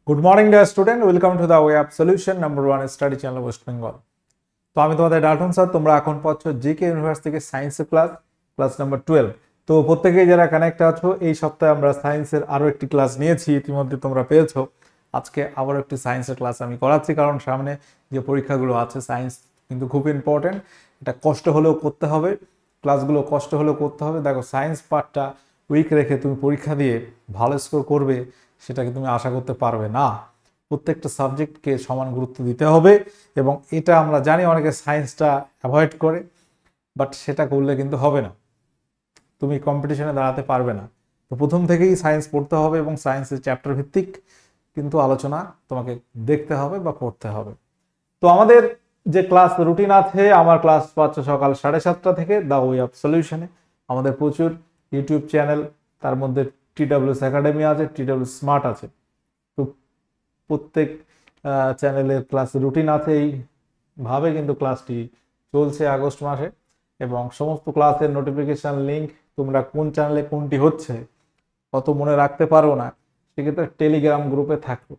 Good morning dear student, welcome to the way of solution number 1 study channel West Bengal. তো আমি তোমাদের Dalton sir. তোমরা এখন পাচ্ছ জিকে ইউনিভার্স থেকে সায়েন্সের ক্লাস নাম্বার 12। তো প্রত্যেকেই যারা কানেক্ট আছো, এই সপ্তাহে আমরা সায়েন্সের আরো একটি ক্লাস নিয়েছি, ইতিমধ্যে তোমরা পেয়েছো। আজকে আবার একটি সায়েন্সের ক্লাস আমি করাচ্ছি, কারণ সামনে যে পরীক্ষাগুলো আছে সায়েন্স কিন্তু খুব ইম্পর্টেন্ট। এটা কষ্ট হলেও করতে হবে, ক্লাসগুলো কষ্ট হলেও করতে হবে। দেখো, সায়েন্স পার্টটা উইক রেখে তুমি পরীক্ষা দিয়ে ভালো স্কোর করবে সেটাকে তুমি আশা করতে পারবে না। প্রত্যেকটা সাবজেক্টকে সমান গুরুত্ব দিতে হবে, এবং এটা আমরা জানি অনেকে সায়েন্সটা অ্যাভয়েড করে, বাট সেটা করলে কিন্তু হবে না, তুমি কম্পিটিশনে দাঁড়াতে পারবে না। তো প্রথম থেকেই সায়েন্স পড়তে হবে, এবং সায়েন্সের চ্যাপ্টার ভিত্তিক কিন্তু আলোচনা তোমাকে দেখতে হবে বা পড়তে হবে। তো আমাদের যে ক্লাস রুটিন আছে, আমার ক্লাস পাচ্ছ সকাল 7:30 থেকে দ্য ওয়ে অফ সলিউশনে। আমাদের প্রচুর ইউটিউব চ্যানেল, তার মধ্যে TWS একাডেমি আছে, TWS স্মার্ট আছে। তো প্রত্যেক চ্যানেলের ক্লাস রুটিন আছে, এইভাবে কিন্তু ক্লাসটি চলছে আগস্ট মাসে। এবং সমস্ত ক্লাসের নোটিফিকেশন লিঙ্ক তোমরা কোন চ্যানেলে কোনটি হচ্ছে অত মনে রাখতে পারো না, সেক্ষেত্রে টেলিগ্রাম গ্রুপে থাকো,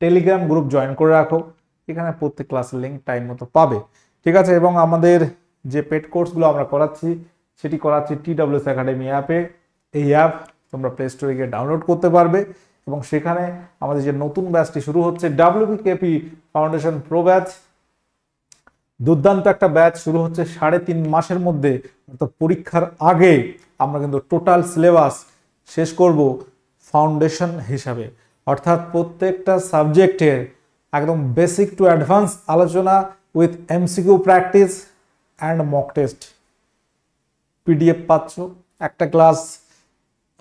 টেলিগ্রাম গ্রুপ জয়েন করে রাখো, এখানে প্রত্যেক ক্লাসের লিঙ্ক টাইম মতো পাবে, ঠিক আছে। এবং আমাদের যে পেড কোর্সগুলো আমরা করাচ্ছি, সেটি করাচ্ছি TWS একাডেমি অ্যাপে। এই অ্যাপ তোমরা প্লে স্টোরে গিয়ে ডাউনলোড করতে পারবে, এবং সেখানে আমাদের যে নতুন ব্যাচটি শুরু হচ্ছে WPKP ফাউন্ডেশন প্রো ব্যাচ, দুর্দান্ত একটা ব্যাচ শুরু হচ্ছে 3.5 মাসের মধ্যে, অর্থাৎ পরীক্ষার আগে আমরা কিন্তু টোটাল সিলেবাস শেষ করব ফাউন্ডেশন হিসাবে। অর্থাৎ প্রত্যেকটা সাবজেক্টের একদম বেসিক টু অ্যাডভান্স আলোচনা with MCQ practice and mock test. PDF পাচ্ছ, একটা ক্লাস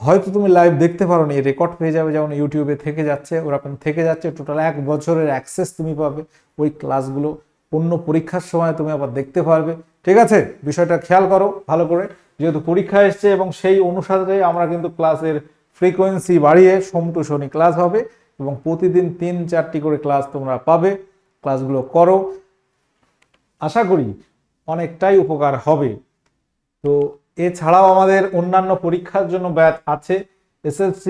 হয়তো তুমি লাইভ দেখতে পারো নি, রেকর্ড পেয়ে যাবে, যেমন ইউটিউবে থেকে যাচ্ছে ওরকম থেকে যাচ্ছে। টোটাল 1 বছরের অ্যাক্সেস তুমি পাবে, ওই ক্লাসগুলো অন্য পরীক্ষার সময় তুমি আবার দেখতে পারবে, ঠিক আছে। বিষয়টা খেয়াল করো ভালো করে, যেহেতু পরীক্ষা এসছে, এবং সেই অনুসারে আমরা কিন্তু ক্লাসের ফ্রিকোয়েন্সি বাড়িয়ে সোম টু শনি ক্লাস হবে, এবং প্রতিদিন 3-4টি করে ক্লাস তোমরা পাবে। ক্লাসগুলো করো, আশা করি অনেকটাই উপকার হবে। তো এছাড়াও আমাদের অন্যান্য পরীক্ষার জন্য ব্যাচ আছে। SSC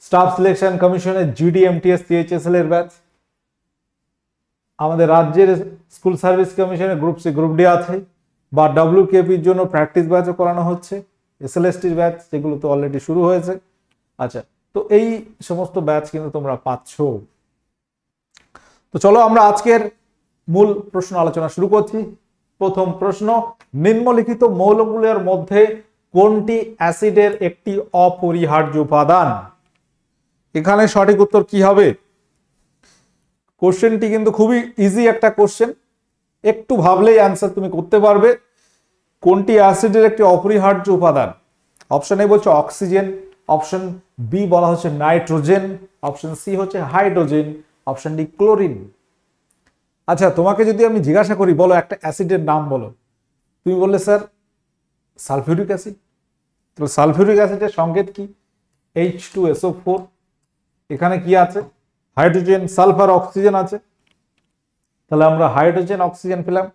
স্টাফ সিলেকশন কমিশনের GD MTS CHSL এর ব্যাচ, আমাদের রাজ্যের স্কুল সার্ভিস কমিশনের গ্রুপ সি গ্রুপ ডি আছে, বা WKPর জন্য প্র্যাকটিস ব্যাচও করানো হচ্ছে, SLSTর ব্যাচ যেগুলো তো অলরেডি শুরু হয়েছে। আচ্ছা, তো এই সমস্ত ব্যাচ কিন্তু তোমরা পাচ্ছ। তো চলো আমরা আজকের মূল প্রশ্ন আলোচনা শুরু করছি। প্রথম প্রশ্ন, নিম্নলিখিত মৌলগুলোর মধ্যে কোনটি অ্যাসিডের একটি অপরিহার্য উপাদান? এখানে সঠিক উত্তর কি হবে? কোশ্চেনটি কিন্তু খুবই ইজি একটা কোশ্চেন, একটু ভাবলেই অ্যান্সার তুমি করতে পারবে। কোনটি অ্যাসিডের একটি অপরিহার্য উপাদান? অপশন এ বলছে অক্সিজেন, অপশন বি বলা হচ্ছে নাইট্রোজেন, অপশন সি হচ্ছে হাইড্রোজেন, অপশন ডি ক্লোরিন। আচ্ছা, তোমাকে যদি আমি জিজ্ঞাসা করি বলো একটা অ্যাসিডের নাম বলো, তুমি বললে স্যার সালফিউরিক অ্যাসিড। তো সালফিউরিক অ্যাসিডের সংকেত কি? H2SO4। এখানে কি আছে? হাইড্রোজেন, সালফার, অক্সিজেন আছে, তাহলে আমরা হাইড্রোজেন অক্সিজেন পেলাম।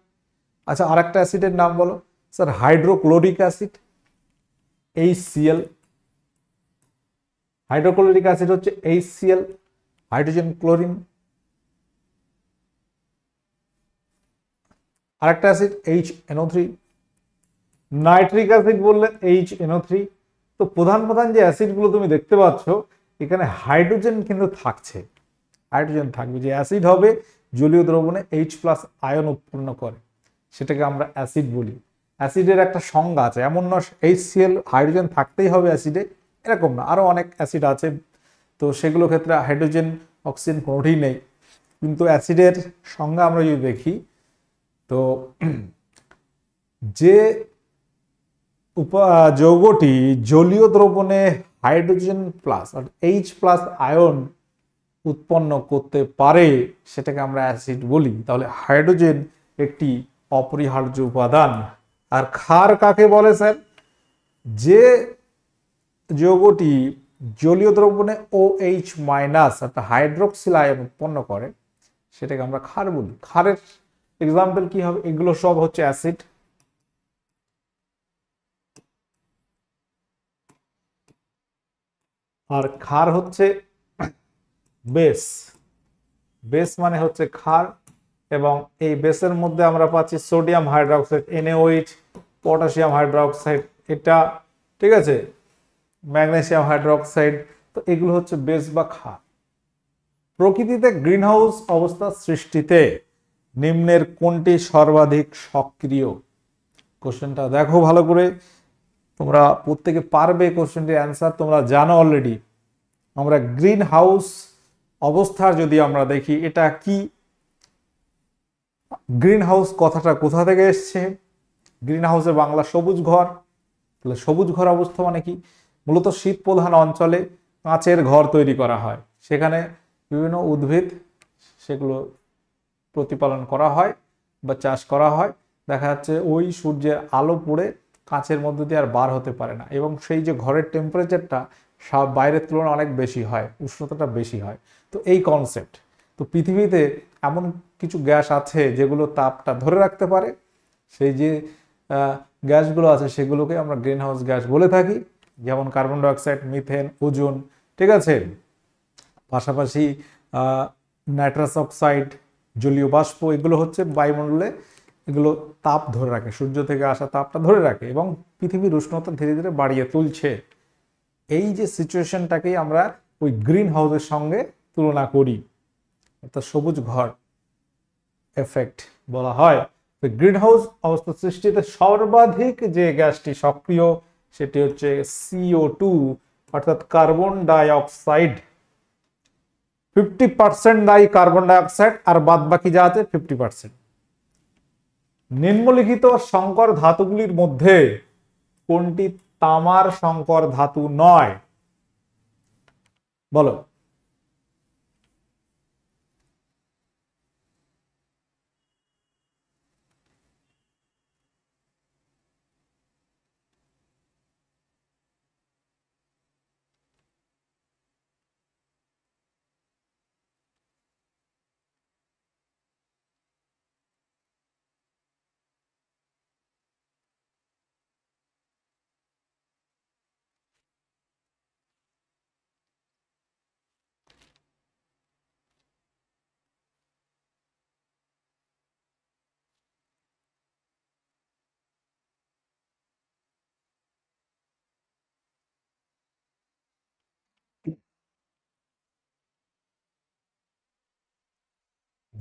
আচ্ছা, আরেকটা অ্যাসিডের নাম বলো। Sir hydrochloric acid, HCl। Hydrochloric acid হচ্ছে HCl, হাইড্রোজেন ক্লোরিন। আরেকটা অ্যাসিড HNO3। নাইট্রিক অ্যাসিড বললে HNO3। তো প্রধান প্রধান যে অ্যাসিডগুলো তুমি দেখতে পাচ্ছ, এখানে হাইড্রোজেন কিন্তু থাকছে, হাইড্রোজেন থাকবে। যে অ্যাসিড হবে জলীয় দ্রবণে H+ আয়ন উৎপন্ন করে, সেটাকে আমরা অ্যাসিড বলি। অ্যাসিডের একটা সংজ্ঞা আছে, এমন না HCl হাইড্রোজেন থাকতেই হবে অ্যাসিডে, এরকম না, আরো অনেক অ্যাসিড আছে। তো সেগুলো ক্ষেত্রে হাইড্রোজেন অক্সিজেন কোনোটাই নেই। কিন্তু অ্যাসিডের সংজ্ঞা আমরা যদি দেখি, তো যে যৌগটি জলীয় দ্রবণে হাইড্রোজেন প্লাস H+ আয়ন উৎপন্ন করতে পারে, সেটাকে আমরা অ্যাসিড বলি। তাহলে হাইড্রোজেন একটি অপরিহার্য উপাদান। আর ক্ষার কাকে বলে স্যার? যে যৌগটি জলীয় দ্রবণে OH- অর্থাৎ হাইড্রোক্সিল আয়ন উৎপন্ন করে, সেটাকে আমরা ক্ষার বলি। ক্ষারের এক্সাম্পল কি হবে? এগুলো সব হচ্ছে অ্যাসিড। আর ক্ষার হচ্ছে বেস। বেস মানে হচ্ছে ক্ষার, এবং এই বেসের মধ্যে আমরা পাচ্ছি sodium hydroxide NaOH, potassium hydroxide এটা, ঠিক আছে, ম্যাগনেসিয়াম হাইড্রোক্সাইড। তো এগুলো হচ্ছে বেস বা ক্ষার। প্রকৃতিতে গ্রিনহাউস অবস্থা সৃষ্টিতে নিম্নের কোনটি সর্বাধিক সক্রিয়? কোশ্চেনটা দেখো ভালো করে, তোমরা প্রত্যেকে পারবে কোশ্চেনটির অ্যান্সার, তোমরা জানো অলরেডি। আমরা গ্রিন হাউস অবস্থার যদি আমরা দেখি এটা কি, গ্রিন হাউস কথাটা কোথা থেকে এসছে? গ্রিন হাউসের বাংলা সবুজ ঘর। তাহলে সবুজ ঘর অবস্থা মানে কি? মূলত শীত প্রধান অঞ্চলে কাঁচের ঘর তৈরি করা হয়, সেখানে বিভিন্ন উদ্ভিদ সেগুলো প্রতিপালন করা হয় বা চাষ করা হয়। দেখা যাচ্ছে ওই সূর্যের আলো পড়ে কাঁচের মধ্যে দিয়ে আর বার হতে পারে না, এবং সেই যে ঘরের টেম্পারেচারটা বাইরের তুলনায় অনেক বেশি হয়, উষ্ণতাটা বেশি হয়। তো এই কনসেপ্ট। তো পৃথিবীতে এমন কিছু গ্যাস আছে যেগুলো তাপটা ধরে রাখতে পারে, সেই যে গ্যাসগুলো আছে সেগুলোকে আমরা গ্রিন হাউস গ্যাস বলে থাকি, যেমন কার্বন ডাইঅক্সাইড, মিথেন, ওজোন, ঠিক আছে। পাশাপাশি নাইট্রাস অক্সাইড, জলীয় বাষ্প, এগুলো হচ্ছে বায়ুমণ্ডলে, এগুলো তাপ ধরে রাখে, সূর্য থেকে আসা তাপটা ধরে রাখে এবং পৃথিবীর উষ্ণতা ধীরে ধীরে বাড়িয়ে তুলছে। এই যে সিচুয়েশনটাকেই আমরা ওই গ্রিন হাউসের সঙ্গে তুলনা করি, অর্থাৎ সবুজ ঘর এফেক্ট বলা হয়। গ্রিন হাউস অবস্থা সৃষ্টিতে সর্বাধিক যে গ্যাসটি সক্রিয় সেটি হচ্ছে CO2, অর্থাৎ কার্বন ডাইঅক্সাইড। 50% দায়ী কার্বন ডাইঅক্সাইড, আর বাদ বাকি যা আছে 50%। নিম্নলিখিত সংকর ধাতুগুলির মধ্যে কোনটি তামার সংকর ধাতু নয়? বলো।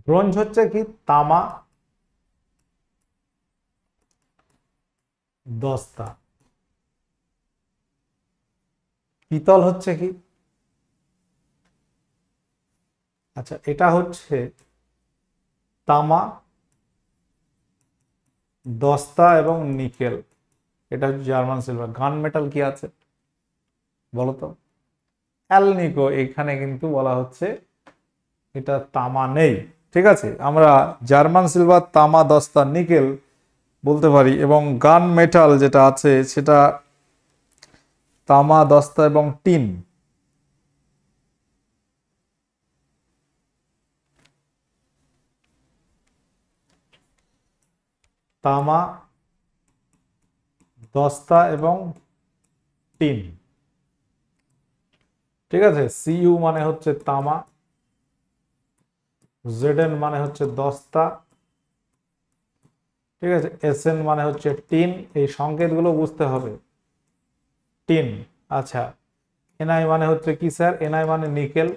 ব্রোঞ্জ হচ্ছে কি? তামা দস্তা। পিতল হচ্ছে কি? আচ্ছা, এটা হচ্ছে তামা, দস্তা এবং নিকেল। এটা হচ্ছে জার্মান সিলভার। গান মেটাল কি আছে বলতো? অ্যালনিকো। এখানে কিন্তু বলা হচ্ছে এটা তামা নেই, ঠিক আছে। আমরা জার্মান সিলভার, তামা, দস্তা, নিকেল বলতে পারি, এবং গান মেটাল যেটা আছে সেটা তামা, দস্তা এবং টিন। তামা, দস্তা এবং টিন, ঠিক আছে। Cu মানে হচ্ছে তামা, Zn মানে হচ্ছে দস্তা, ঠিক আছে। Sn মানে হচ্ছে টিন। এই সংকেতগুলো বুঝতে হবে। টিন। আচ্ছা, Ni মানে হচ্ছে কি স্যার? Ni মানে নিকেল।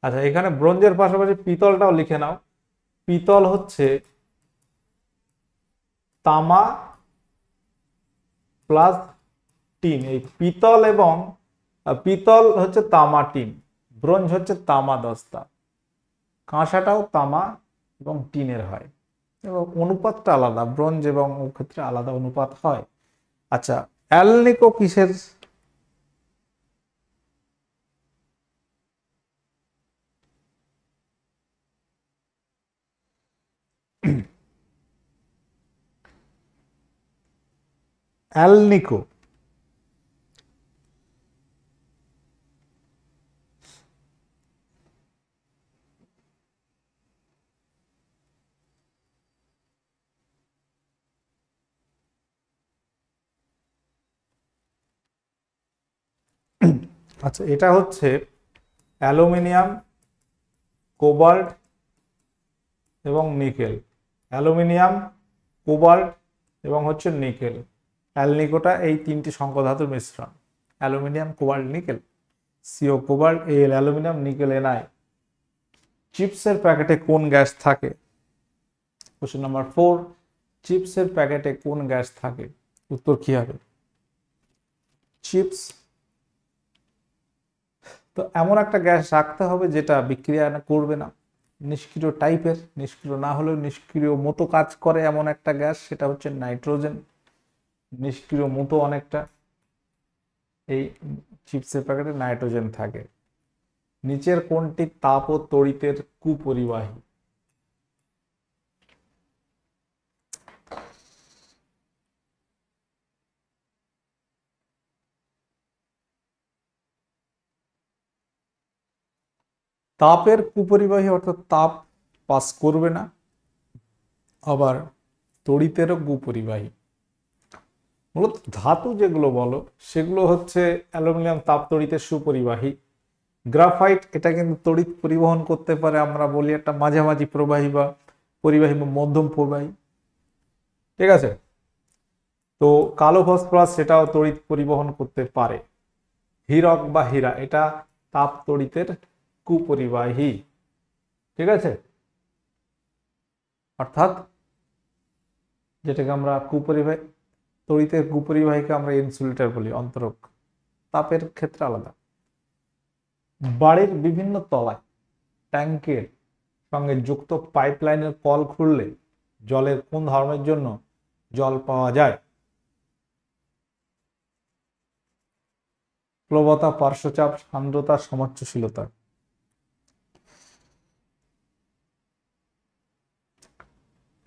আচ্ছা, এখানে ব্রোঞ্জের পাশাপাশি পিতলটাও লিখে নাও। পিতল হচ্ছে তামা প্লাস টিন। এই পিতল এবং পিতল হচ্ছে তামা টিন, ব্রোঞ্জ হচ্ছে তামা দস্তা। কাঁসাটাও তামা এবং টিনের হয়, এবং অনুপাতটা আলাদা, ব্রোঞ্জ এবং ক্ষেত্রে আলাদা অনুপাত হয়। আচ্ছা, অ্যালনিকো কিসের? অ্যালনিকো আচ্ছা, এটা হচ্ছে অ্যালুমিনিয়াম, কোবাল্ট এবং নিকেল। অ্যালুমিনিয়াম, কোবাল্ট এবং হচ্ছে নিকেল, অ্যালনিকোটা, এই তিনটি সংকর ধাতুর মিশ্রণ। Aluminium, cobalt, nickel, CO cobalt, L aluminium, nickel NI. চিপসের প্যাকেটে কোন গ্যাস থাকে? কোশ্চেন নাম্বার 4, চিপসের প্যাকেটে কোন গ্যাস থাকে? উত্তর কি হবে? চিপস, তো এমন একটা গ্যাস রাখতে হবে যেটা বিক্রিয়া করবে না, নিষ্ক্রিয় টাইপের, নিষ্ক্রিয় না হলেও নিষ্ক্রিয় মতো কাজ করে এমন একটা গ্যাস, সেটা হচ্ছে নাইট্রোজেন। নিষ্ক্রিয় মতো অনেকটা এই চিপসের প্যাকেটে নাইট্রোজেন থাকে। নিচের কোনটি তাপ ও তড়িতের কুপরিবাহী? তাপের কুপরিবাহী অর্থাৎ তাপ পাস করবে না, আবার তড়িতেরও কুপরিবাহী। মূলত ধাতু যেগুলো বলো সেগুলো হচ্ছে অ্যালুমিনিয়াম তাপ তড়িতের সুপরিবাহী। গ্রাফাইট, এটা কিন্তু তড়িৎ পরিবহন করতে পারে, আমরা বলি একটা মাঝামাঝি প্রবাহী বা পরিবাহী বা মধ্যম প্রবাহী, ঠিক আছে। তো কালো ফসফরাস, সেটাও তড়িৎ পরিবহন করতে পারে। হীরক বা হীরা, এটা তাপ তড়িতের কুপরিবাহী, ঠিক আছে। অর্থাৎ যেটাকে আমরা কুপরিবাহী, তড়িতের কুপরিবাহীকে আমরা ইনসুলেটর বলি, অন্তরক। তাপের ক্ষেত্রে আলাদা। বাড়ির বিভিন্ন তলায় ট্যাঙ্কের সঙ্গে যুক্ত পাইপলাইনের কল খুললে জলের কোন ধর্মের জন্য জল পাওয়া যায়? প্লবতা, পার্শ্বচাপ, সান্দ্রতা, সমচ্ছশীলতা।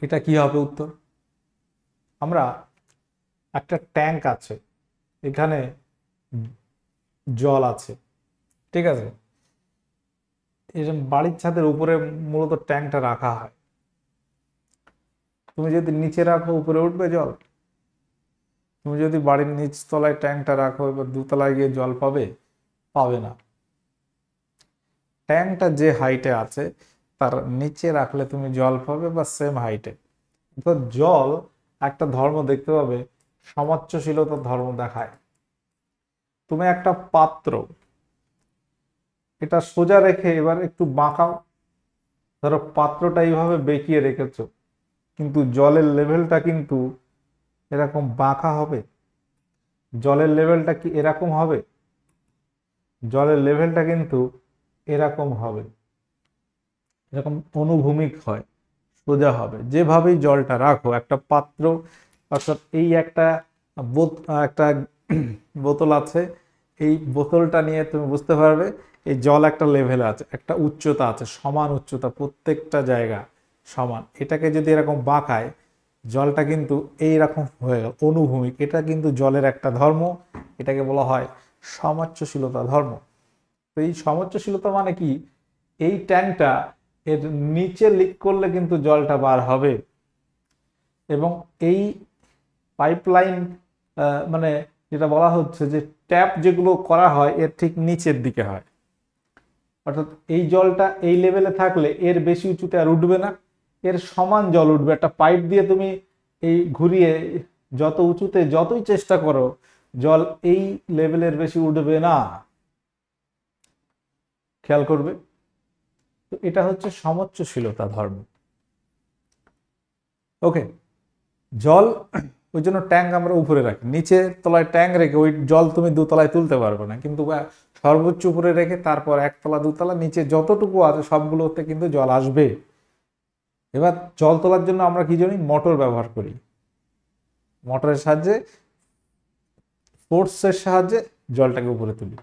এটা কি হবে উত্তর? আমরা একটা ট্যাঙ্ক আছে, এখানে জল আছে, ঠিক আছে। এরকম বাড়ির ছাদের উপরে মূলত ট্যাঙ্কটা রাখা হয়। তুমি যদি নিচে রাখো উপরে উঠবে জল? তুমি যদি বাড়ির নিচ তলায় ট্যাঙ্কটা রাখো, এবার দুতলায় গিয়ে জল পাবে? পাবে না। ট্যাঙ্কটা যে হাইটে আছে তার নিচে রাখলে তুমি জল পাবে বা সেম হাইটে। তো জল একটা ধর্ম দেখতে পাবে, সমচ্ছশীলতার ধর্ম দেখায়। তুমি একটা পাত্র, এটা সোজা রেখে এবার একটু বাঁকাও, ধরো পাত্রটা এইভাবে বেঁকিয়ে রেখেছো, কিন্তু জলের লেভেলটা কিন্তু এরকম বাঁকা হবে? জলের লেভেলটা কি এরকম হবে? জলের লেভেলটা কিন্তু এরকম হবে, এরকম অনুভূমিক হয়, সোজা হবে। যেভাবেই জলটা রাখো একটা পাত্র, অর্থাৎ এই একটা একটা বোতল আছে, এই বোতলটা নিয়ে তুমি বুঝতে পারবে এই জল একটা লেভেলে আছে, একটা উচ্চতা আছে, সমান উচ্চতা, প্রত্যেকটা জায়গা সমান। এটাকে যদি এরকম বাঁকায়, জলটা কিন্তু এইরকম হয়ে গেল, অনুভূমিক। এটা কিন্তু জলের একটা ধর্ম, এটাকে বলা হয় সমচ্ছশীলতা ধর্ম। তো এই সমচ্ছশীলতা মানে কি? এই ট্যাঙ্কটা এর নিচে লিক করলে কিন্তু জলটা বার হবে, এবং এই পাইপলাইন মানে যেটা বলা হচ্ছে যে ট্যাপ যেগুলো করা হয় এর ঠিক নিচের দিকে হয়, অর্থাৎ এই জলটা এই লেভেলে থাকলে এর বেশি উঁচুতে আর উঠবে না, এর সমান জল উঠবে। একটা পাইপ দিয়ে তুমি এই ঘুরিয়ে যত উঁচুতে যতই চেষ্টা করো, জল এই লেভেলের বেশি উঠবে না, খেয়াল করবে। তো এটা হচ্ছে সমচ্ছশীলতা ধর্ম। ওকে, জল, ওই জন্য ট্যাঙ্ক আমরা উপরে রাখি, নিচে তলায় ট্যাঙ্ক রেখে ওই জল তুমি দুতলায় তুলতে পারবে না, কিন্তু সর্বোচ্চ উপরে রেখে তারপর একতলা দুতলা নিচে যতটুকু আছে সবগুলোতে কিন্তু জল আসবে। এবার জল তোলার জন্য আমরা কি জানি, মোটর ব্যবহার করি। মোটরের সাহায্যে, ফোর্সের সাহায্যে জলটাকে উপরে তুলি।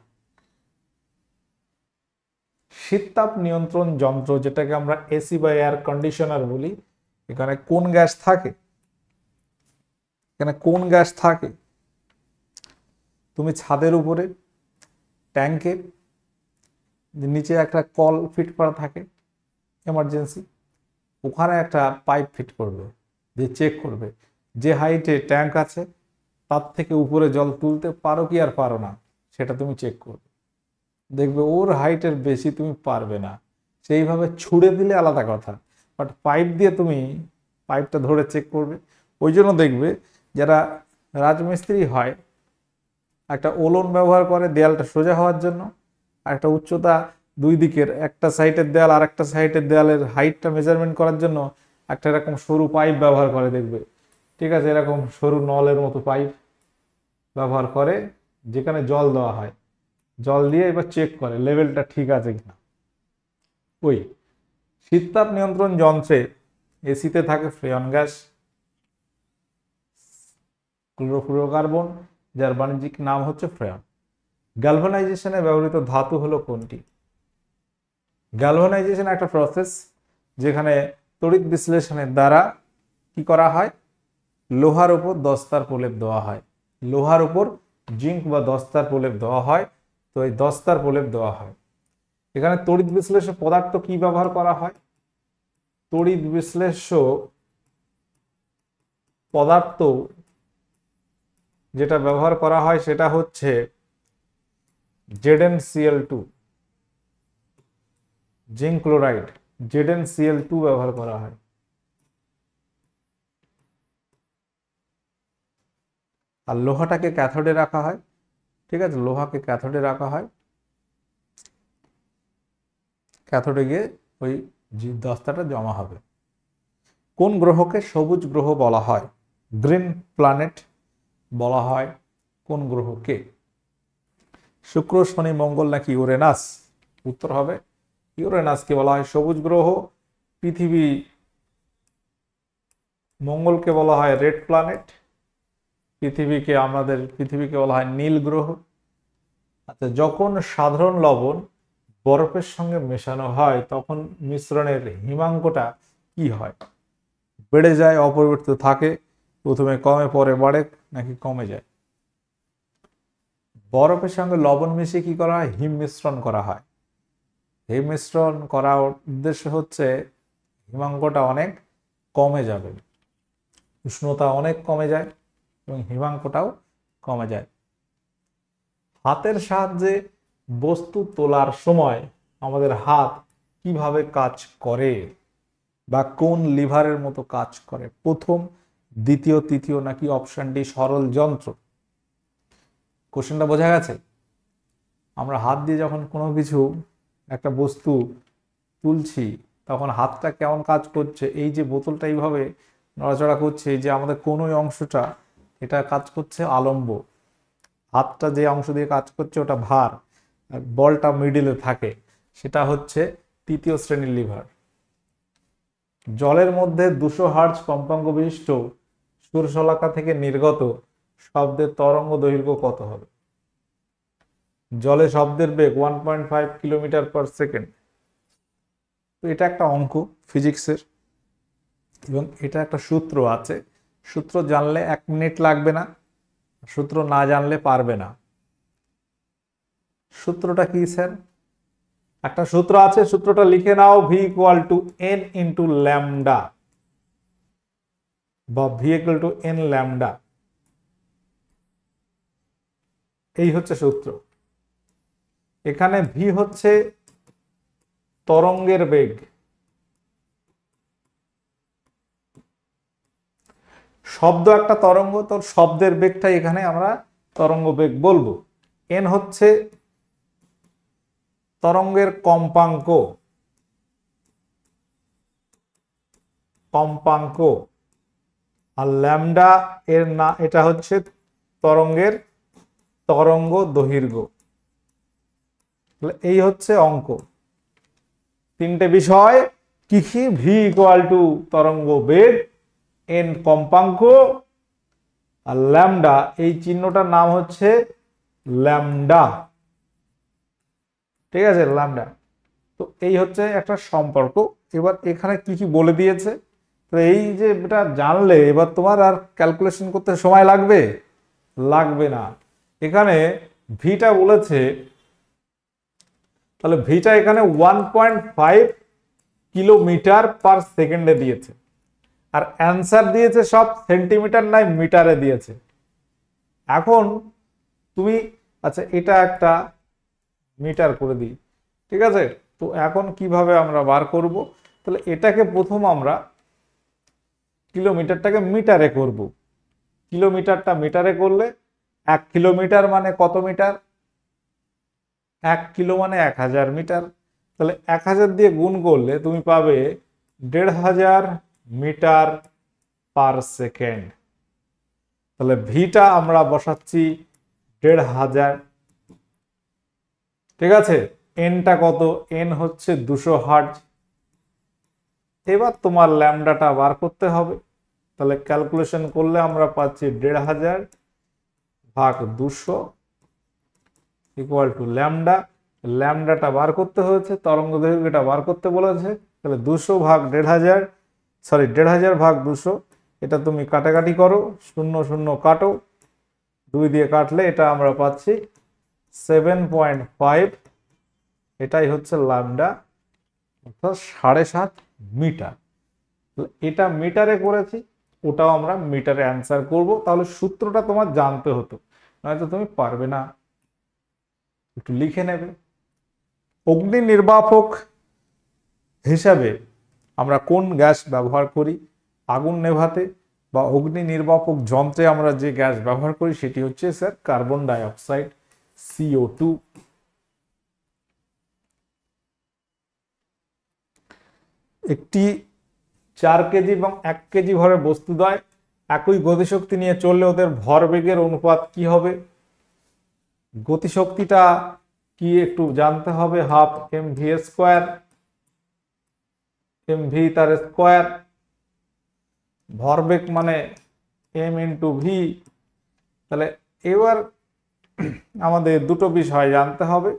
শীততাপ নিয়ন্ত্রণ যন্ত্র, যেটাকে আমরা এসি বা এয়ার কন্ডিশনার বলি, এখানে কোন গ্যাস থাকে? এখানে কোন গ্যাস থাকে? তুমি ছাদের উপরে ট্যাঙ্কে নিচে একটা কল ফিট করা থাকে এমার্জেন্সি, ওখানে একটা পাইপ ফিট করবে, দিয়ে চেক করবে যে হাইটে ট্যাঙ্ক আছে তার থেকে উপরে জল তুলতে পারো কি আর পারো না, সেটা তুমি চেক করবে। দেখবে ওর হাইটের বেশি তুমি পারবে না, সেইভাবে ছুড়ে দিলে আলাদা কথা, বাট পাইপ দিয়ে তুমি পাইপটা ধরে চেক করবে। ওই জন্য দেখবে যারা রাজমিস্ত্রি হয় একটা ওলন ব্যবহার করে দেয়ালটা সোজা হওয়ার জন্য, আর একটা উচ্চতা দুই দিকের, একটা সাইডের দেয়াল আর একটা সাইডের দেয়ালের হাইটটা মেজারমেন্ট করার জন্য একটা এরকম সরু পাইপ ব্যবহার করে দেখবে, ঠিক আছে, এরকম সরু নলের মতো পাইপ ব্যবহার করে, যেখানে জল দেওয়া হয়, জল দিয়ে এবার চেক করে লেভেলটা ঠিক আছে কিনা। ওই শীততাপ নিয়ন্ত্রণ যন্ত্রে এসিতে থাকে ফ্রেয়ন গ্যাস, ক্লোরোফ্লুরোকার্বন, যার বাণিজ্যিক নাম হচ্ছে ফ্রেয়ন। গ্যালভানাইজেশনে ব্যবহৃত ধাতু হলো কোনটি? গ্যালভানাইজেশন একটা প্রসেস যেখানে তড়িৎ বিশ্লেষণের দ্বারা কি করা হয়, লোহার উপর দস্তার প্রলেপ দেওয়া হয়, লোহার উপর জিঙ্ক বা দস্তার প্রলেপ দেওয়া হয়, তো এই দস্তার প্রলেপ দেওয়া হয়। এখানে তড়িৎ বিশ্লেষ্য পদার্থ কি ব্যবহার করা হয়? তড়িৎ বিশ্লেষ্য পদার্থ যেটা ব্যবহার করা হয় সেটা হচ্ছে ZnCl2, জিঙ্ক ক্লোরাইড, ZnCl2 ব্যবহার করা হয়। আর লোহাটাকে ক্যাথোডে রাখা হয়, ঠিক আছে, লোহাকে ক্যাথোডে রাখা হয়, ক্যাথোডে গিয়ে ওই দস্তাটা জমা হবে। কোন গ্রহকে সবুজ গ্রহ বলা হয়? গ্রিন প্ল্যানেট বলা হয় কোন গ্রহকে? শুক্র, শনি, মঙ্গল নাকি ইউরেনাস? উত্তর হবে ইউরেনাসকে বলা হয় সবুজ গ্রহ। পৃথিবী, মঙ্গলকে বলা হয় রেড প্ল্যানেট, পৃথিবীকে বলা হয় নীল গ্রহ। আচ্ছা, যখন সাধারণ লবণ বরফের সঙ্গে মেশানো হয় তখন মিশ্রণের হিমাঙ্কটা কি হয়? বেড়ে যায়, অপরিবর্তিত থাকে, প্রথমে কমে পরে বাড়ে নাকি কমে যায়? বরফের সঙ্গে লবণ মিশিয়ে কি করা হয়? হিম মিশ্রণ করা হয়। হিম মিশ্রণ করার উদ্দেশ্য হচ্ছে হিমাঙ্কটা অনেক কমে যাবে, উষ্ণতা অনেক কমে যায় এবং হিমাঙ্কটাও কমে যায়। হাতের সাহায্যে বস্তু তোলার সময় আমাদের হাত কিভাবে কাজ করে বা কোন লিভারের মতো কাজ করে? প্রথম, দ্বিতীয়, তৃতীয় নাকি অপশন ডি সরল যন্ত্র? কোশ্চেনটা বোঝা গেছে? আমরা হাত দিয়ে যখন কোনো কিছু একটা বস্তু তুলছি তখন হাতটা কেমন কাজ করছে, এই যে বোতলটা এইভাবে নড়াচড়া করছে, এই যে আমাদের কোনোই অংশটা এটা কাজ করছে আলম্ব, হাতটা যে অংশ দিয়ে কাজ করছে ওটা ভার, আর বলটা মিডিলে থাকে, সেটা হচ্ছে তৃতীয় শ্রেণীর লিভার। জলের মধ্যে 200 হার্জ কম্পাঙ্ক বিশিষ্ট সুরশলাকা থেকে নির্গত শব্দের তরঙ্গ দৈর্ঘ্য কত হবে? জলে শব্দের বেগ 1.5 কিলোমিটার পার সেকেন্ড। তো এটা একটা অঙ্ক ফিজিক্সের এবং এটা একটা সূত্র আছে, সূত্র জানলে 1 মিনিট লাগবে না, সূত্র না জানলে পারবে না। সূত্রটা কি স্যার? একটা সূত্র আছে, সূত্রটা লিখে নাও, V = N × ল্যামডা বা V = N ল্যামডা, এই হচ্ছে সূত্র। এখানে V হচ্ছে তরঙ্গের বেগ, শব্দ একটা তরঙ্গ, তো শব্দের বেগটাই এখানে আমরা তরঙ্গ বেগ বলবো। N হচ্ছে তরঙ্গের কম্পাঙ্ক, আর ল্যামডা এর না, এটা হচ্ছে তরঙ্গের তরঙ্গ দৈর্ঘ্য। এই হচ্ছে অঙ্ক। তিনটে বিষয় কি কি? V = তরঙ্গ বেগ, N কম্পাঙ্ক, আর ল্যামডা, এই চিহ্নটার নাম হচ্ছে ল্যামডা, ঠিক আছে, ল্যামডা। তো এই হচ্ছে একটা সম্পর্ক। এবার এখানে কি কি বলে দিয়েছে, তো এই যে এটা জানলে এবার তোমার আর ক্যালকুলেশন করতে সময় লাগবে না। এখানে ভিটা বলেছে, তাহলে ভিটা এখানে 1.5 কিলোমিটার পার সেকেন্ডে দিয়েছে, আর অ্যান্সার দিয়েছে সব সেন্টিমিটার নাই মিটারে দিয়েছে। এখন তুমি, আচ্ছা এটা একটা মিটার করে দিই। ঠিক আছে, তো এখন কিভাবে আমরা বার করব? তাহলে এটাকে প্রথম আমরা কিলোমিটারটাকে মিটারে করব। কিলোমিটারটা মিটারে করলে 1 কিলোমিটার মানে কত মিটার? 1 কিলো মানে 1000 মিটার। তাহলে 1000 দিয়ে গুণ করলে তুমি পাবে 1500 মিটার পার সেকেন্ড। তাহলে ভিটা আমরা বসাচ্ছি 1500। ঠিক আছে, এনটা কত? এন হচ্ছে 200 হার্জ। এবার তোমার ল্যামডাটা বার করতে হবে। তাহলে ক্যালকুলেশন করলে আমরা পাচ্ছি 1500 ভাগ 200 ইকুয়াল টু ল্যামডা। ল্যামডাটা বার করতে হয়েছে, তরঙ্গ দৈর্ঘ্যটা বার করতে বলেছে। তাহলে 200 ভাগ 1500, সরি 1500 ভাগ 200, এটা তুমি কাটাকাটি করো, 0 0 কাটো, 2 দিয়ে কাটলে এটা আমরা পাচ্ছি 7.5। এটাই হচ্ছে ল্যামডা, অর্থাৎ 7.5 মিটার। এটা মিটারে করেছি, ওটাও আমরা মিটারে অ্যান্সার করব। তাহলে সূত্রটা তোমার জানতে হতো, নয়তো তুমি পারবে না। একটু লিখে নেবে। অগ্নি নির্বাপক হিসাবে আমরা কোন গ্যাস ব্যবহার করি আগুন নেভাতে, বা অগ্নি নির্বাপক যন্ত্রে আমরা যে গ্যাস ব্যবহার করি সেটি হচ্ছে sir carbon die oxide, CO2। একটি 4 কেজি এবং 1 কেজি ভরের বস্তুদ্বয় একই গতিশক্তি নিয়ে চললে ওদের ভরবেগের অনুপাত কি হবে? গতিশক্তিটা কি একটু জানতে হবে। হাফ mv স্কয়ার, mv তার স্কয়ার, ভরবেগ মানে m ইন্টু ভি। তাহলে এবার আমাদের দুটো বিষয় জানতে হবে।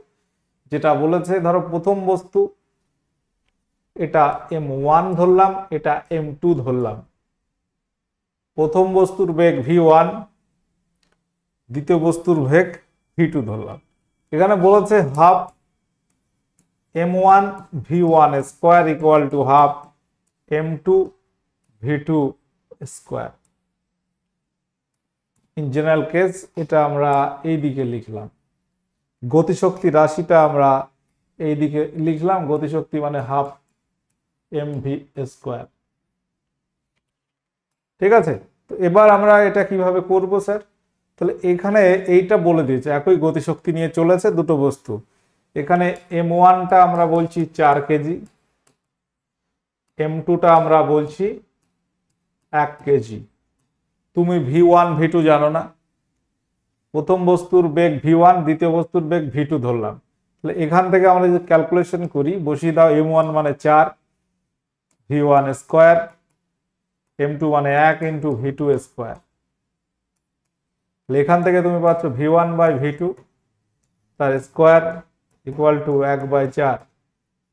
যেটা বলেছে, ধরো প্রথম বস্তু, এটা m1 ধরলাম, এটা m2 ধরলাম। প্রথম বস্তুর বেগ v1, দ্বিতীয় বস্তুর বেগ v2 ধরলাম। এখানে বলেছে half m1 v1 square equal to half m2 v2 square. In general case এটা আমরা এই দিকে লিখলাম। গতিশক্তি রাশিটা আমরা এই দিকে লিখলাম, গতিশক্তি মানে হাফ mv স্কয়ার। ঠিক আছে, তো এবার আমরা এটা কিভাবে করব স্যার? তাহলে এখানে এইটা বলে দিয়েছে একই গতিশক্তি নিয়ে চলেছে দুটো বস্তু। এখানে m1টা আমরা বলছি 4 কেজি, m2টা আমরা বলছি 1 কেজি। তুমি v1 v2 জানো না, প্রথম বস্তুর বেগ v1, দ্বিতীয় বস্তুর বেগ v2 ধরলাম। তাহলে এখান থেকে আমরা যদি ক্যালকুলেশন করি, বসিয়ে দাও m1 মানে 4, v1 স্কয়ার, m2 মানে 1 ইন্টু v2 স্কয়ার। এখান থেকে তুমি পাচ্ছ v1 বাই v2 তার স্কয়ার ইকুয়াল টু 1/4।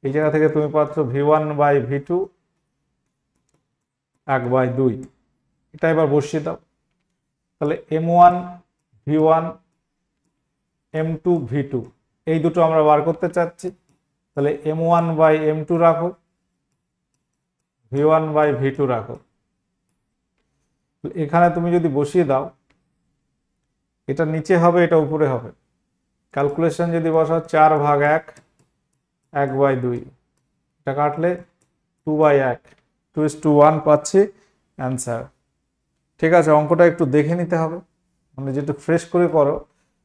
এই জায়গা থেকে তুমি পাচ্ছ v1 বাই v2 1/2। এটা এবার বসিয়ে দাও। তাহলে m1 v1, m2 v2 এই দুটো আমরা বার করতে চাচ্ছি। তাহলে m1 বাই m2 রাখো, v1 বাই v2 রাখো। এখানে তুমি যদি বসিয়ে দাও, এটা নিচে হবে, এটা উপরে হবে। ক্যালকুলেশন যদি বসাও 4 ভাগ 1, 1/2, এটা কাটলে 2/1, 2:1 পাচ্ছি অ্যান্সার। ঠিক আছে, অঙ্কটা একটু দেখে নিতে হবে, মানে যেটা ফ্রেশ করে করো।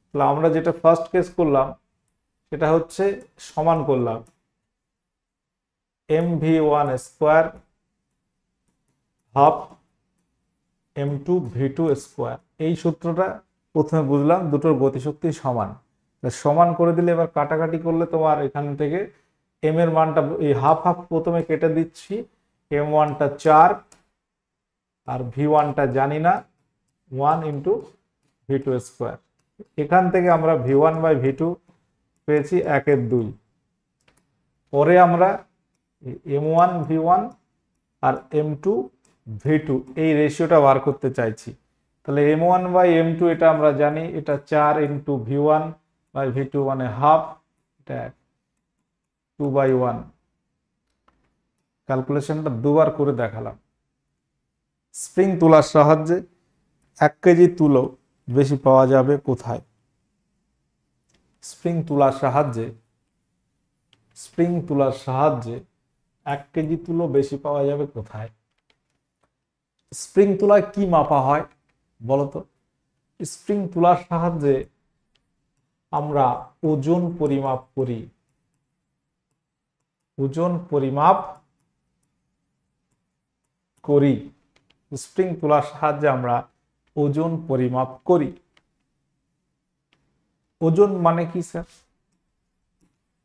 তাহলে আমরা যেটা ফার্স্ট কেস করলাম সেটা হচ্ছে সমান করলাম mv1 square half m2 v2 square. এই সূত্রটা প্রথমে বুঝলাম, দুটোর গতিশক্তি সমান। সমান করে দিলে এবার কাটাকাটি করলে তোমার এখান থেকে m এর মানটা, এই হাফ হাফ প্রথমে কেটে দিচ্ছি, m1টা 4 আর v1টা জানি না, 1 ইন্টু v2 স্কয়ার। এখান থেকে আমরা v1 বাই v2 পেয়েছি 1/2। পরে আমরা m1 v1 আর m2 v2 এই রেশিওটা বার করতে চাইছি। তাহলে m1 বাই m2 এটা আমরা জানি, এটা 4 ইন্টু v1 বাই v2 মানে হাফ, এটা 2/1। ক্যালকুলেশনটা দুবার করে দেখালাম। স্প্রিং তুলার সাহায্যে 1 কেজি তুলো বেশি পাওয়া যাবে কোথায়? স্প্রিং তুলার সাহায্যে 1 কেজি তুলো বেশি পাওয়া যাবে কোথায়? স্প্রিং তুলায় কি মাপা হয় বলতো? স্প্রিং তুলার সাহায্যে আমরা ওজন পরিমাপ করি। স্প্রিং তুলার সাহায্যে আমরা ওজন পরিমাপ করি। ওজন মানে কি স্যার?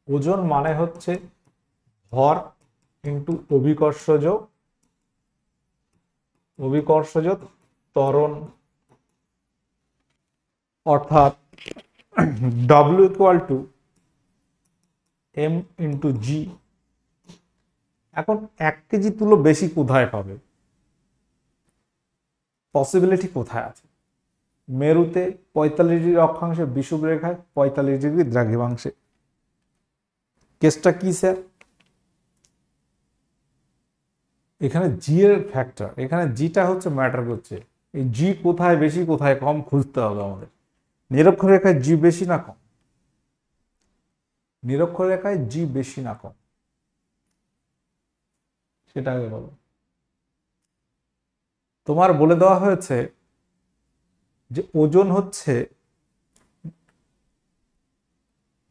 ওজন মানে হচ্ছে ভর ইন্টু অভিকর্ষজ ত্বরণ, অর্থাৎ W equal to M into G. এখন 1 কেজি তুলো বেশি কোথায় পাবে? পসিবিলিটি কোথায় আছে? মেরুতে 45 ডিগ্রি অক্ষাংশে, বিষুব রেখায় 45 ডিগ্রি দ্রাঘিমাংশে। কেসটা কি স্যার? এখানে জি এর ফ্যাক্টর, এখানে জিটা হচ্ছে ম্যাটার করছে। এই জি কোথায় বেশি কোথায় কম খুঁজতে হবে আমাদের। নিরক্ষরেখায় জি বেশি না কম? নিরক্ষরেখায় জি বেশি না কম সেটা আগে বলো। তোমার বলে দেওয়া হয়েছে যে ওজন হচ্ছে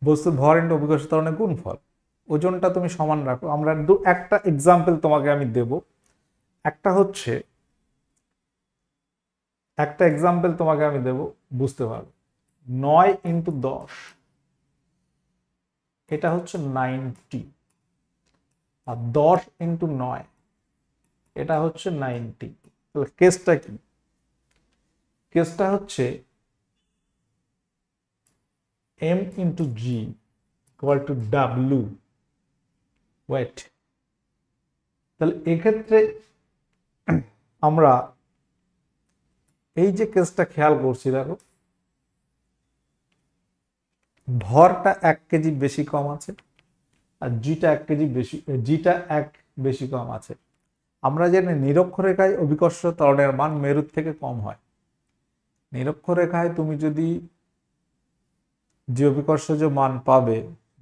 বস্তুর ভর ইন্টু অভিকর্ষ ত্বরণের গুণফল। ওজনটা তুমি সমান রাখো। আমরা একটা এক্সাম্পল তোমাকে আমি দেব। একটা এক্সাম্পল তোমাকে আমি দেব, বুঝতে পারবে। 9 ইন্টু 10, এটা হচ্ছে 90, আর 10 ইন্টু 9 এটা হচ্ছে 90। তাহলে কেসটা কি? কেসটা হচ্ছে M into g equal to W weight. তাহলে এক্ষেত্রে আমরা এই যে কেসটা খেয়াল করছি, দেখো ভরটা 1 কেজি বেশি কম আছে, আর জিটা 1 কেজি বেশি, জিটা 1 বেশি কম আছে। আমরা জানি নিরক্ষরেখায় অভিকর্ষ ত্বরণের মান মেরুর থেকে কম হয়। নিরক্ষরেখায় তুমি যদি যে অভিকর্ষজ মান পাবে,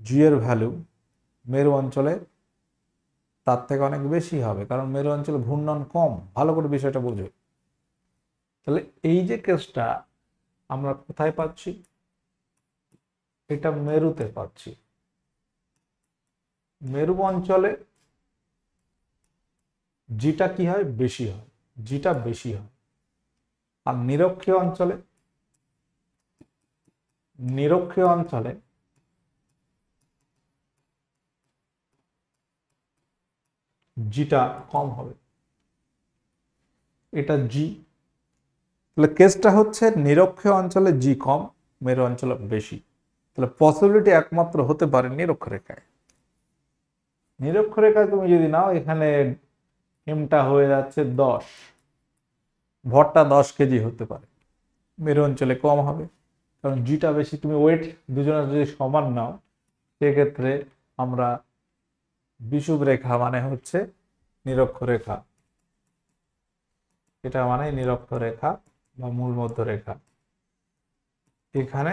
জি এর ভ্যালু মেরু অঞ্চলে তার থেকে অনেক বেশি হবে, কারণ মেরু অঞ্চলে ঘূর্ণন কম। ভালো করে বিষয়টা বোঝো। তাহলে এই যে কেসটা আমরা কোথায় পাচ্ছি? এটা মেরুতে পাচ্ছি। মেরু অঞ্চলে জিটা কি হয়? বেশি হয়, জিটা বেশি হয়। আর নিরক্ষীয় অঞ্চলে জিটা কম হবে। এটা জি। তাহলে কেসটা হচ্ছে নিরক্ষীয় অঞ্চলে জি কম, মেরু অঞ্চলে বেশি। তাহলে পসিবিলিটি একমাত্র হতে পারে নিরক্ষরেখায়। নিরক্ষরেখায় তুমি যদি নাও, এখানে এমটা হয়ে যাচ্ছে 10, ভরটা 10 কেজি হতে পারে, মেরু অঞ্চলে কম হবে, কারণ জিটা বেশি। তুমি ওয়েট দুজনের যদি সমান নাও, সেক্ষেত্রে আমরা বিষুব রেখা মানে হচ্ছে নিরক্ষরেখা, এটা মানে নিরক্ষরেখা বা মূল মধ্যরেখা। এখানে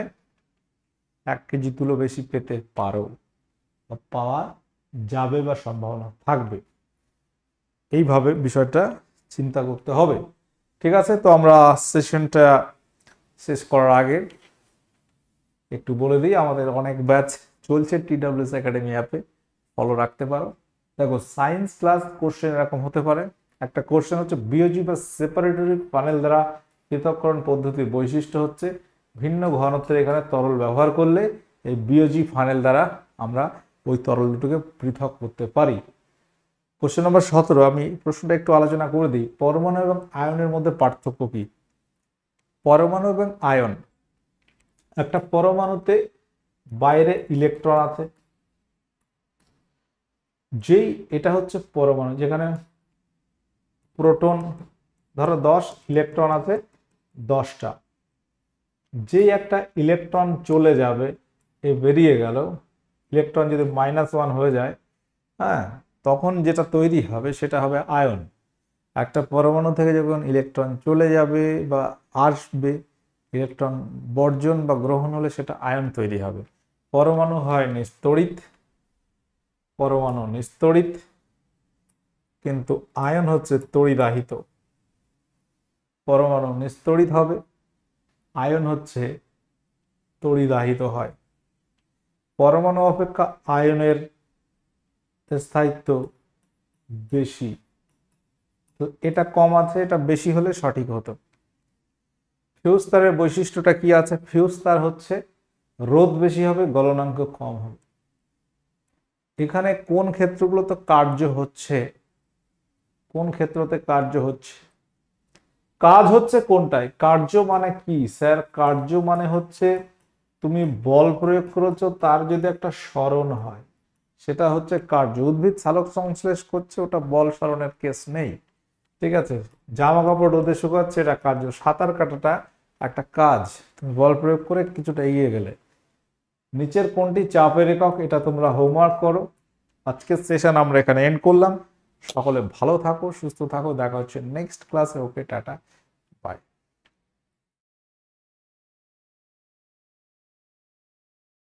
1 কেজি তুলো বেশি পেতে পারো, বা পাওয়া যাবে, বা সম্ভাবনা থাকবে। এইভাবে বিষয়টা চিন্তা করতে হবে। ঠিক আছে, তো আমরা সেশনটা শেষ করার আগে একটু বলে দিই, আমাদের অনেক ব্যাচ চলছে TWS একাডেমি অ্যাপে, ফলো রাখতে পারো। দেখো, সায়েন্স ক্লাস কোশ্চেন এরকম হতে পারে। একটা কোশ্চেন হচ্ছে বিওজি বা সেপারেটরি ফানেল দ্বারা পৃথককরণ পদ্ধতির বৈশিষ্ট্য হচ্ছে ভিন্ন ঘনত্বের এখানে তরল ব্যবহার করলে এই বিওজি ফানেল দ্বারা আমরা ওই তরল দুটোকে পৃথক করতে পারি। কোশ্চেন নম্বর 17, আমি প্রশ্নটা একটু আলোচনা করে দিই। পরমাণু এবং আয়নের মধ্যে পার্থক্য কি? পরমাণু এবং আয়ন, একটা পরমাণুতে বাইরে ইলেকট্রন আছে, যেই এটা হচ্ছে পরমাণু, যেখানে প্রোটন ধরো 10, ইলেকট্রন আছে 10টা। যেই একটা ইলেকট্রন চলে যাবে, এ বেরিয়ে গেল, ইলেকট্রন যদি -1 হয়ে যায়, হ্যাঁ, তখন যেটা তৈরি হবে সেটা হবে আয়ন। একটা পরমাণু থেকে যখন ইলেকট্রন চলে যাবে বা আসবে, ইলেকট্রন বর্জন বা গ্রহণ হলে সেটা আয়ন তৈরি হবে। পরমাণু হয় নিস্তড়িত, পরমাণু নিস্তড়িত, কিন্তু আয়ন হচ্ছে তড়িদাহিত। পরমাণু নিস্তড়িত হবে, আয়ন হচ্ছে তড়িদাহিত হয়। পরমাণু অপেক্ষা আয়নের স্থায়িত্ব বেশি, তো এটা কম আছে, এটা বেশি হলে সঠিক হতো। ফিউজ তারের বৈশিষ্ট্যটা কি আছে? ফিউজ তার হচ্ছে রোধ বেশি হবে, গলনাঙ্ক কম হবে। এখানে কোন ক্ষেত্রগুলোতে কার্য হচ্ছে, কোন ক্ষেত্রতে কার্য হচ্ছে? কাজ হচ্ছে কোনটায়? কার্য মানে কি স্যার? কার্য মানে হচ্ছে তুমি বল প্রয়োগ করেছো, তার যদি একটা সরণ হয় সেটা হচ্ছে কার্য। উদ্ভিদ সালোক সংশ্লেষ করছে, ওটা বল সরণের কেস নেই, ঠিক আছে? জামা কাপড় রোদে শুকাচ্ছে, এটা কার্য। সাঁতার কাটাটা একটা কাজ, তুমি বল প্রয়োগ করে কিছুটা এগিয়ে গেলে। নিচের কোনটি চাপের একক? এটা তোমরা হোমওয়ার্ক করো। আজকের সেশন আমরা এখানে এন্ড করলাম। সকলে ভালো থাকো, সুস্থ থাকো, দেখা হচ্ছে নেক্সট ক্লাসে। ওকে, টাটা, বাই।